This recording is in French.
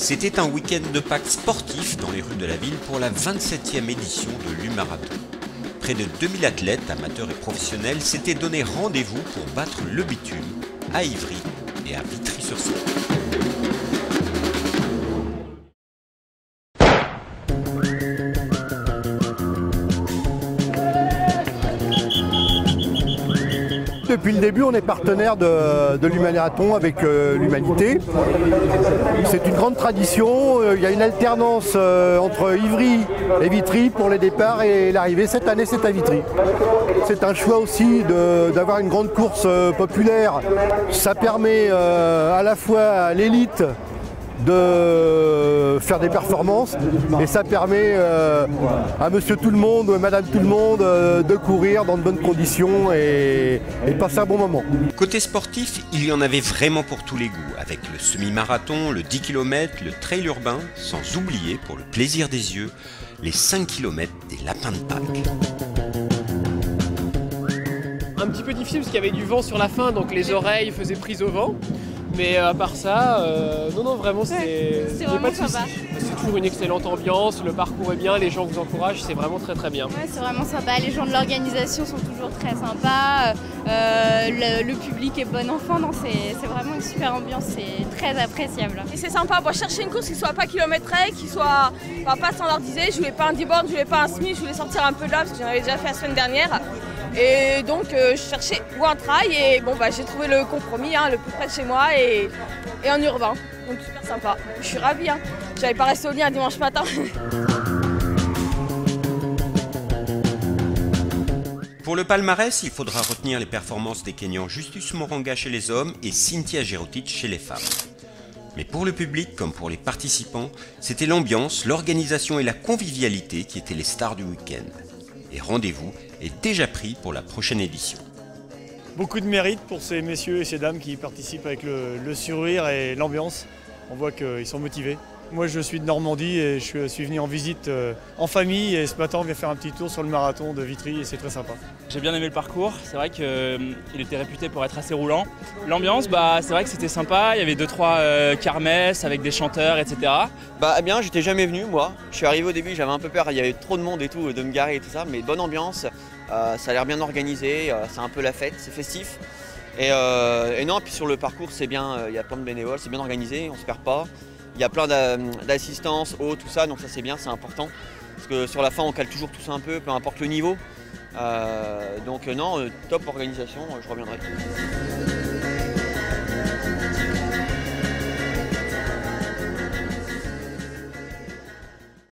C'était un week-end de Pâques sportif dans les rues de la ville pour la 27e édition de l'U-Marathon. Près de 2000 athlètes, amateurs et professionnels s'étaient donné rendez-vous pour battre le bitume à Ivry et à Vitry-sur-Seine. Depuis le début, on est partenaire de l'U-Marathon avec l'Humanité. C'est une grande tradition. Il y a une alternance entre Ivry et Vitry pour les départs et l'arrivée. Cette année, c'est à Vitry. C'est un choix aussi d'avoir une grande course populaire. Ça permet à la fois à l'élite de faire des performances et ça permet à monsieur tout le monde, madame tout le monde de courir dans de bonnes conditions et passer un bon moment. Côté sportif, il y en avait vraiment pour tous les goûts, avec le semi-marathon, le 10 km, le trail urbain, sans oublier, pour le plaisir des yeux, les 5 km des lapins de Pâques. Un petit peu difficile parce qu'il y avait du vent sur la fin, donc les oreilles faisaient prise au vent. Mais à part ça, non, vraiment, c'est vraiment sympa. C'est toujours une excellente ambiance, le parcours est bien, les gens vous encouragent, c'est vraiment très bien. Ouais, c'est vraiment sympa, les gens de l'organisation sont toujours très sympas, le public est bon enfant, c'est vraiment une super ambiance, c'est très appréciable. Et c'est sympa, chercher une course qui soit pas kilométrée, qui soit pas standardisée, je voulais pas un D-board, je voulais pas un SMI, je voulais sortir un peu de là parce que j'en avais déjà fait la semaine dernière. Et donc je cherchais ou un trail et j'ai trouvé le compromis le plus près de chez moi et en urbain. Donc super sympa. Je suis ravie. J'avais pas resté au lit un dimanche matin. Pour le palmarès, il faudra retenir les performances des Kenyans Justus Moranga chez les hommes et Cynthia Gerotic chez les femmes. Mais pour le public comme pour les participants, c'était l'ambiance, l'organisation et la convivialité qui étaient les stars du week-end. Et rendez-vous est déjà pris pour la prochaine édition. Beaucoup de mérite pour ces messieurs et ces dames qui participent avec le sourire et l'ambiance. On voit qu'ils sont motivés. Moi je suis de Normandie et je suis venu en visite en famille et ce matin on vient faire un petit tour sur le marathon de Vitry et c'est très sympa. J'ai bien aimé le parcours, c'est vrai qu'il était réputé pour être assez roulant. L'ambiance, c'est vrai que c'était sympa, il y avait 2-3 kermesses avec des chanteurs, etc. Bien, j'étais jamais venu moi. Je suis arrivé au début, j'avais un peu peur, il y avait trop de monde et tout, de me garer et tout ça, mais bonne ambiance, ça a l'air bien organisé, c'est un peu la fête, c'est festif. Et non, puis sur le parcours c'est bien, il y a plein de bénévoles, c'est bien organisé, on se perd pas. Il y a plein d'assistance, eau, tout ça, donc ça c'est bien, c'est important. Parce que sur la fin on cale toujours tous un peu importe le niveau. Donc non, top organisation, je reviendrai.